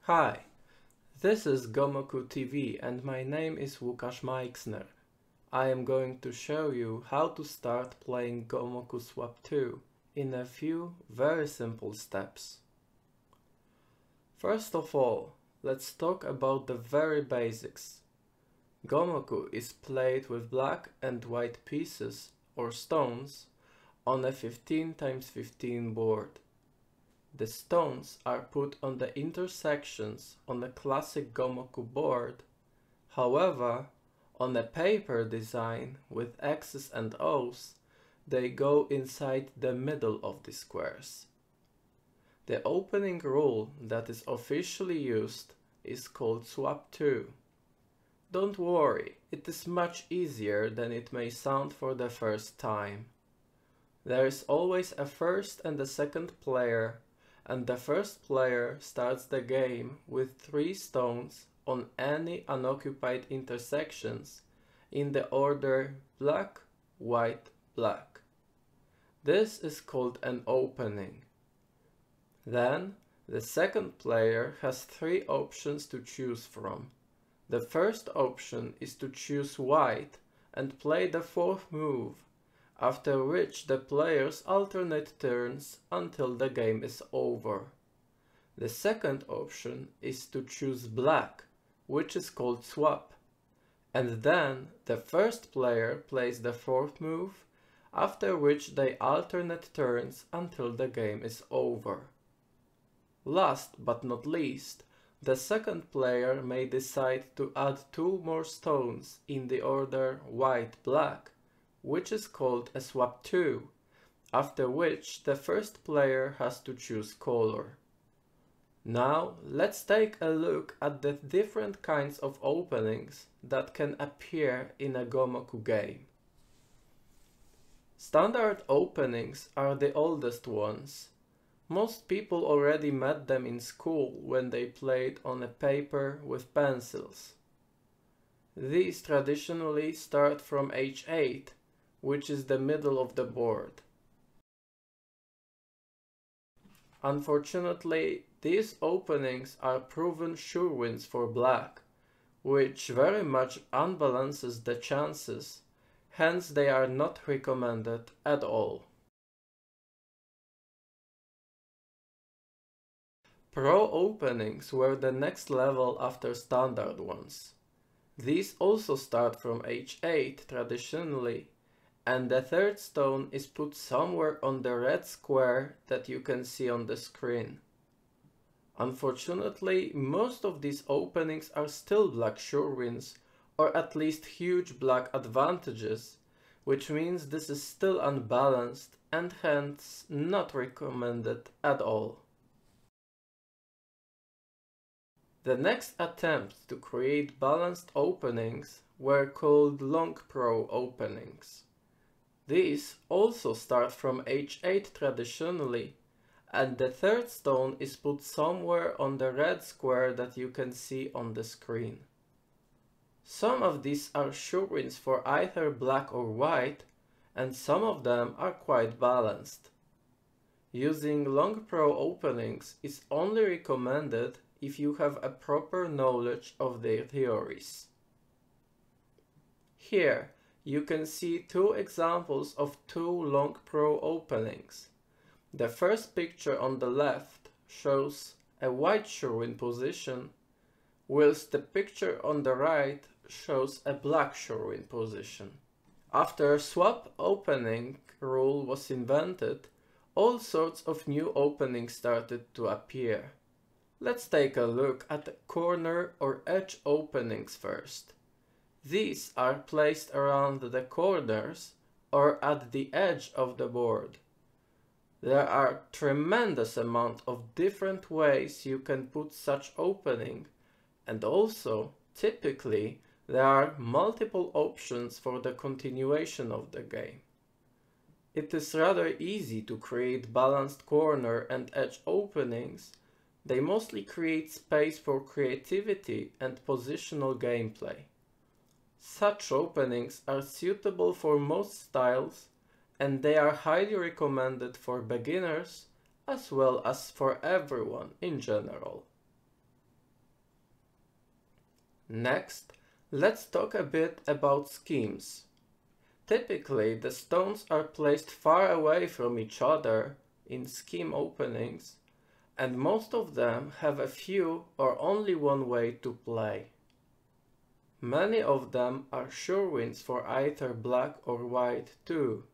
Hi, this is Gomoku TV and my name is Łukasz Majksner. I am going to show you how to start playing Gomoku Swap 2 in a few very simple steps. First of all, let's talk about the very basics. Gomoku is played with black and white pieces or stones on a 15×15 board. The stones are put on the intersections on a classic Gomoku board. However, on a paper design with X's and O's, they go inside the middle of the squares. The opening rule that is officially used is called Swap 2. Don't worry, it is much easier than it may sound for the first time. There is always a first and a second player, and the first player starts the game with 3 stones on any unoccupied intersections in the order black, white, black. This is called an opening. Then, the second player has 3 options to choose from. The first option is to choose white and play the 4th move, after which the players alternate turns until the game is over. The second option is to choose black, which is called swap, and then the first player plays the 4th move, after which they alternate turns until the game is over. Last but not least, the second player may decide to add 2 more stones in the order white-black, which is called a swap 2, after which the first player has to choose color. Now let's take a look at the different kinds of openings that can appear in a Gomoku game. Standard openings are the oldest ones. Most people already met them in school when they played on a paper with pencils. These traditionally start from H8, which is the middle of the board. Unfortunately, these openings are proven sure wins for black, which very much unbalances the chances, hence they are not recommended at all. Pro openings were the next level after standard ones. These also start from H8 traditionally, and the 3rd stone is put somewhere on the red square that you can see on the screen. Unfortunately, most of these openings are still black sure wins, or at least huge black advantages, which means this is still unbalanced and hence not recommended at all. The next attempts to create balanced openings were called long pro openings. These also start from H8 traditionally, and the 3rd stone is put somewhere on the red square that you can see on the screen. Some of these are sure wins for either black or white, and some of them are quite balanced. Using long pro openings is only recommended if you have a proper knowledge of their theories. Here, you can see 2 examples of 2 long pro openings. The first picture on the left shows a white sure win position, whilst the picture on the right shows a black sure win position. After swap opening rule was invented, all sorts of new openings started to appear. Let's take a look at the corner or edge openings first. These are placed around the corners or at the edge of the board. There are tremendous amount of different ways you can put such opening, and also, typically, there are multiple options for the continuation of the game. It is rather easy to create balanced corner and edge openings. They mostly create space for creativity and positional gameplay. Such openings are suitable for most styles, and they are highly recommended for beginners as well as for everyone in general. Next, let's talk a bit about schemes. Typically, the stones are placed far away from each other in scheme openings, and most of them have a few or only one way to play. Many of them are sure wins for either black or white too.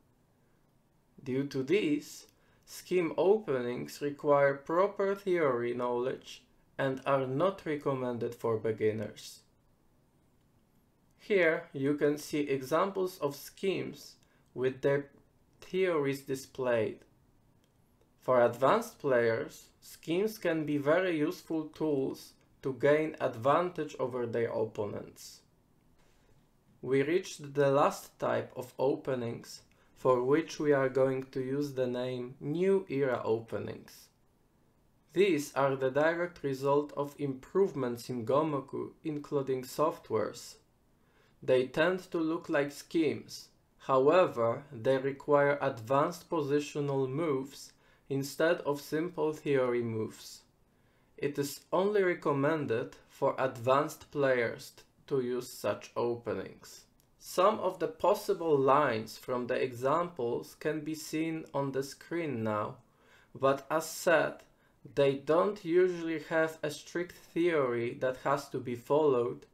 Due to this, scheme openings require proper theory knowledge and are not recommended for beginners. Here you can see examples of schemes with their theories displayed. For advanced players, schemes can be very useful tools to gain advantage over their opponents. We reached the last type of openings, for which we are going to use the name New Era openings. These are the direct result of improvements in Gomoku, including softwares. They tend to look like schemes, however, they require advanced positional moves instead of simple theory moves. It is only recommended for advanced players to use such openings. Some of the possible lines from the examples can be seen on the screen now, but as said, they don't usually have a strict theory that has to be followed,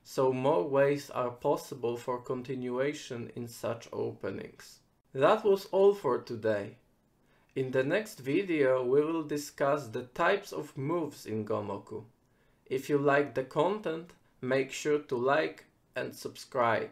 so more ways are possible for continuation in such openings. That was all for today. In the next video we will discuss the types of moves in Gomoku. If you like the content, make sure to like and subscribe.